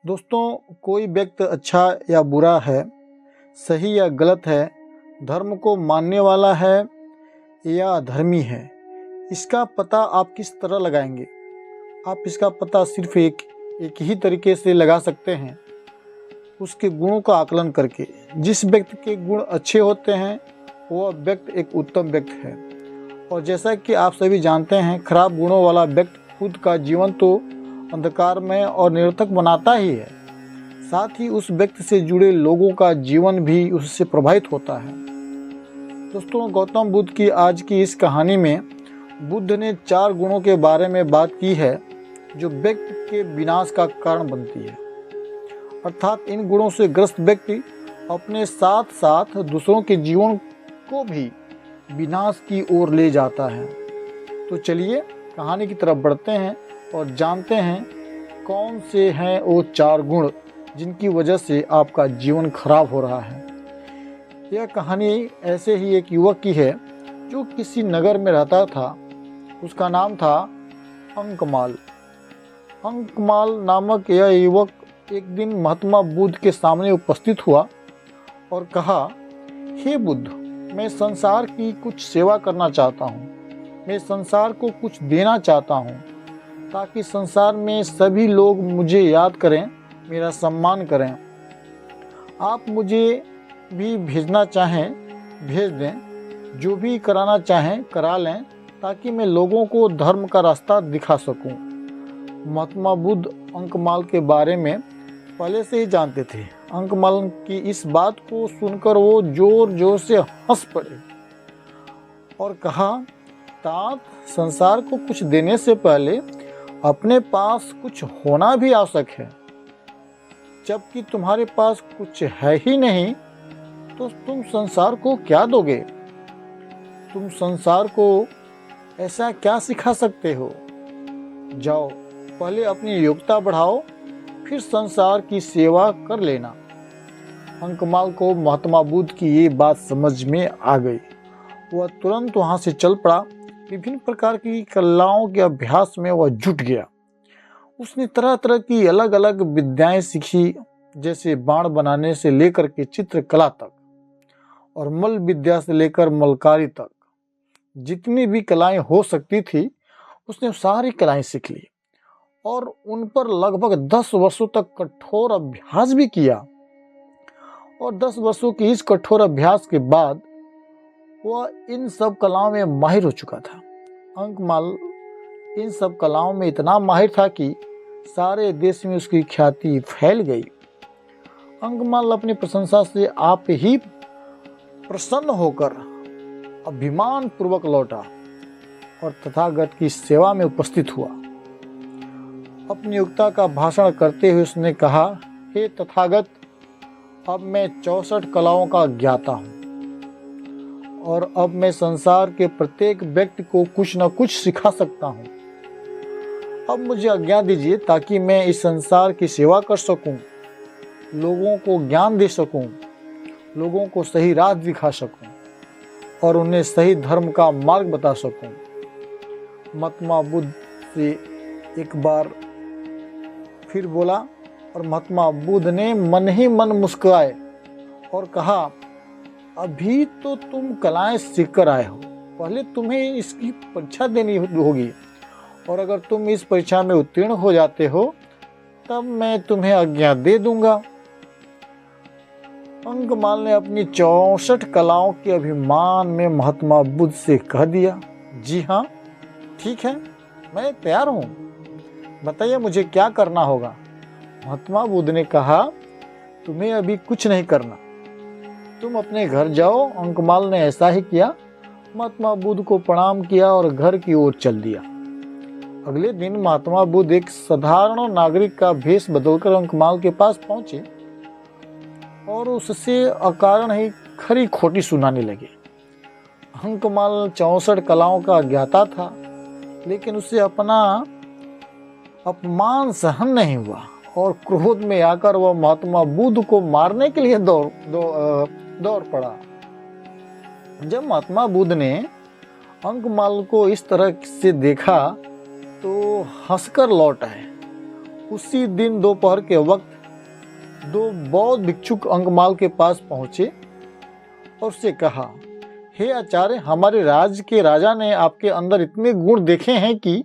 दोस्तों, कोई व्यक्ति अच्छा या बुरा है, सही या गलत है, धर्म को मानने वाला है या अधर्मी है, इसका पता आप किस तरह लगाएंगे? आप इसका पता सिर्फ एक ही तरीके से लगा सकते हैं, उसके गुणों का आकलन करके। जिस व्यक्ति के गुण अच्छे होते हैं वह व्यक्ति एक उत्तम व्यक्ति है, और जैसा कि आप सभी जानते हैं, खराब गुणों वाला व्यक्ति खुद का जीवन तो अंधकार में और निरर्थक बनाता ही है, साथ ही उस व्यक्ति से जुड़े लोगों का जीवन भी उससे प्रभावित होता है। दोस्तों, गौतम बुद्ध की आज की इस कहानी में बुद्ध ने 4 गुणों के बारे में बात की है जो व्यक्ति के विनाश का कारण बनती है। अर्थात इन गुणों से ग्रस्त व्यक्ति अपने साथ साथ दूसरों के जीवन को भी विनाश की ओर ले जाता है। तो चलिए कहानी की तरफ बढ़ते हैं और जानते हैं कौन से हैं वो 4 गुण जिनकी वजह से आपका जीवन खराब हो रहा है। यह कहानी ऐसे ही एक युवक की है जो किसी नगर में रहता था। उसका नाम था अंकमाल। अंकमाल नामक यह युवक एक दिन महात्मा बुद्ध के सामने उपस्थित हुआ और कहा, हे बुद्ध, मैं संसार की कुछ सेवा करना चाहता हूँ। मैं संसार को कुछ देना चाहता हूँ ताकि संसार में सभी लोग मुझे याद करें, मेरा सम्मान करें। आप मुझे भी भेजना चाहें भेज दें, जो भी कराना चाहें करा लें, ताकि मैं लोगों को धर्म का रास्ता दिखा सकूं। महात्मा बुद्ध अंकमाल के बारे में पहले से ही जानते थे। अंकमाल की इस बात को सुनकर वो जोर जोर से हंस पड़े और कहा, तात, संसार को कुछ देने से पहले अपने पास कुछ होना भी आवश्यक है। जबकि तुम्हारे पास कुछ है ही नहीं तो तुम संसार को क्या दोगे? तुम संसार को ऐसा क्या सिखा सकते हो? जाओ, पहले अपनी योग्यता बढ़ाओ, फिर संसार की सेवा कर लेना। अंकमाल को महात्मा बुद्ध की ये बात समझ में आ गई। वह तुरंत वहां से चल पड़ा। विभिन्न प्रकार की कलाओं के अभ्यास में वह जुट गया। उसने तरह तरह की अलग अलग विद्याएं सीखी, जैसे बाण बनाने से लेकर के चित्रकला तक, और मल विद्या से लेकर मलकारी तक। जितनी भी कलाएं हो सकती थी उसने सारी कलाएं सीख ली और उन पर लगभग 10 वर्षों तक कठोर अभ्यास भी किया। और 10 वर्षों की इस कठोर अभ्यास के बाद वह इन सब कलाओं में माहिर हो चुका था। अंकमाल इन सब कलाओं में इतना माहिर था कि सारे देश में उसकी ख्याति फैल गई। अंकमाल अपनी प्रशंसा से आप ही प्रसन्न होकर अभिमान पूर्वक लौटा और तथागत की सेवा में उपस्थित हुआ। अपनी योग्यता का भाषण करते हुए उसने कहा, हे तथागत, अब मैं 64 कलाओं का ज्ञाता हूँ और अब मैं संसार के प्रत्येक व्यक्ति को कुछ न कुछ सिखा सकता हूँ। अब मुझे आज्ञा दीजिए ताकि मैं इस संसार की सेवा कर सकूं, लोगों को ज्ञान दे सकूं, लोगों को सही राह दिखा सकूं और उन्हें सही धर्म का मार्ग बता सकूं। महात्मा बुद्ध से एक बार फिर बोला और महात्मा बुद्ध ने मन ही मन मुस्कुराए और कहा, अभी तो तुम कलाएं सीख कर आए हो, पहले तुम्हें इसकी परीक्षा देनी होगी, और अगर तुम इस परीक्षा में उत्तीर्ण हो जाते हो तब मैं तुम्हें आज्ञा दे दूंगा। अंकमाल ने अपनी 64 कलाओं के अभिमान में महात्मा बुद्ध से कह दिया, जी हाँ, ठीक है, मैं तैयार हूँ, बताइए मुझे क्या करना होगा। महात्मा बुद्ध ने कहा, तुम्हें अभी कुछ नहीं करना, तुम अपने घर जाओ। अंकमाल ने ऐसा ही किया। महात्मा बुद्ध को प्रणाम किया और घर की ओर चल दिया। अगले दिन महात्मा बुद्ध एक साधारण नागरिक का भेष बदलकर अंकमाल के पास पहुंचे और उससे अकारण ही खरी खोटी सुनाने लगे। अंकमाल 64 कलाओं का ज्ञाता था, लेकिन उसे अपना अपमान सहन नहीं हुआ और क्रोध में आकर वह महात्मा बुद्ध को मारने के लिए दौड़ पड़ा। जब महात्मा बुद्ध ने अंकमाल को इस तरह से देखा तो हंसकर लौट आए। उसी दिन दोपहर के वक्त दो बौद्ध भिक्षुक अंकमाल के पास पहुंचे और उससे कहा, हे आचार्य, हमारे राज्य के राजा ने आपके अंदर इतने गुण देखे हैं कि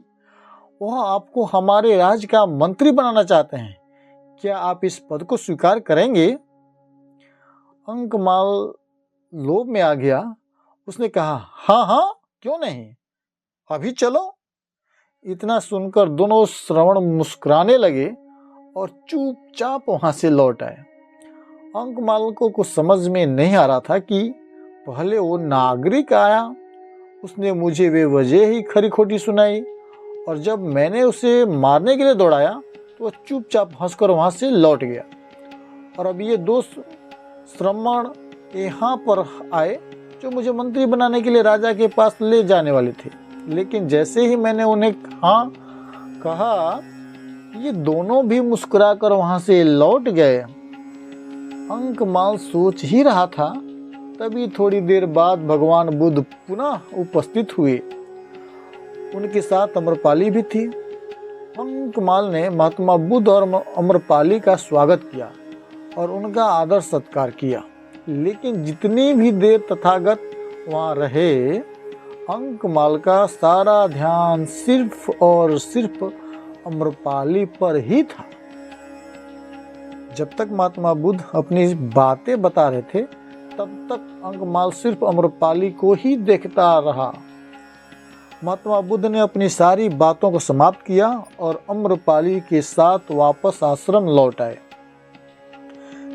वह आपको हमारे राज्य का मंत्री बनाना चाहते हैं। क्या आप इस पद को स्वीकार करेंगे? अंकमाल लोभ में आ गया। उसने कहा, हाँ हाँ, क्यों नहीं, अभी चलो। इतना सुनकर दोनों श्रवण मुस्कुराने लगे और चुपचाप वहां से लौट आए। अंकमाल को कुछ समझ में नहीं आ रहा था कि पहले वो नागरिक आया, उसने मुझे वे वजह ही खरी खोटी सुनाई, और जब मैंने उसे मारने के लिए दौड़ाया तो वह चुपचाप हंसकर वहां से लौट गया। और अब ये दो श्रमण यहाँ पर आए जो मुझे मंत्री बनाने के लिए राजा के पास ले जाने वाले थे। लेकिन जैसे ही मैंने उन्हें हाँ कहा, ये दोनों भी मुस्कुराकर वहां से लौट गए। अंकमाल सोच ही रहा था, तभी थोड़ी देर बाद भगवान बुद्ध पुनः उपस्थित हुए। उनके साथ अम्रपाली भी थी। अंकमाल ने महात्मा बुद्ध और अम्रपाली का स्वागत किया और उनका आदर सत्कार किया। लेकिन जितनी भी देर तथागत वहाँ रहे, अंकमाल का सारा ध्यान सिर्फ और सिर्फ अम्रपाली पर ही था। जब तक महात्मा बुद्ध अपनी बातें बता रहे थे, तब तक अंकमाल सिर्फ अम्रपाली को ही देखता रहा। महात्मा बुद्ध ने अपनी सारी बातों को समाप्त किया और अम्रपाली के साथ वापस आश्रम लौट आए।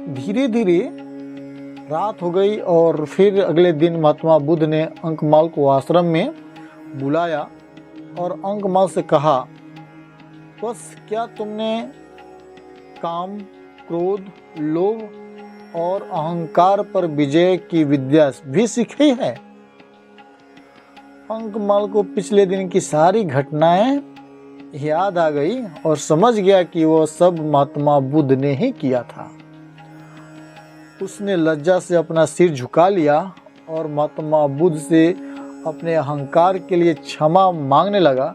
धीरे धीरे रात हो गई और फिर अगले दिन महात्मा बुद्ध ने अंकमाल को आश्रम में बुलाया और अंकमाल से कहा, बस क्या तुमने काम, क्रोध, लोभ और अहंकार पर विजय की विद्या भी सीखी है? अंकमाल को पिछले दिन की सारी घटनाएं याद आ गई और समझ गया कि वह सब महात्मा बुद्ध ने ही किया था। उसने लज्जा से अपना सिर झुका लिया और महात्मा बुद्ध से अपने अहंकार के लिए क्षमा मांगने लगा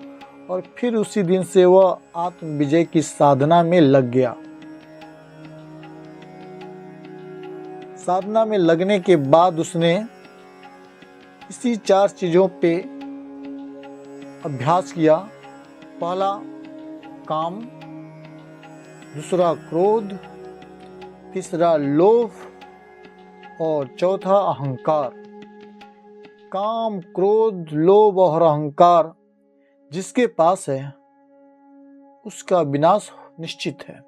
और फिर उसी दिन से वह आत्म विजय की साधना में लग गया। साधना में लगने के बाद उसने इसी 4 चीजों पे अभ्यास किया। पहला काम, दूसरा क्रोध, तीसरा लोभ और चौथा अहंकार। काम, क्रोध, लोभ और अहंकार जिसके पास है उसका विनाश निश्चित है।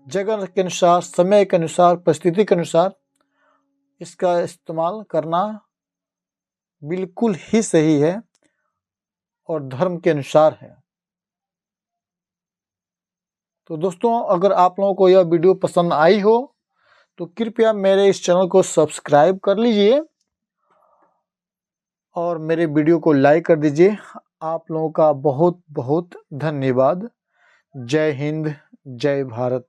जगह के अनुसार, समय के अनुसार, परिस्थिति के अनुसार इसका इस्तेमाल करना बिल्कुल ही सही है और धर्म के अनुसार है। तो दोस्तों, अगर आप लोगों को यह वीडियो पसंद आई हो तो कृपया मेरे इस चैनल को सब्सक्राइब कर लीजिए और मेरे वीडियो को लाइक कर दीजिए। आप लोगों का बहुत बहुत धन्यवाद। जय हिंद, जय भारत।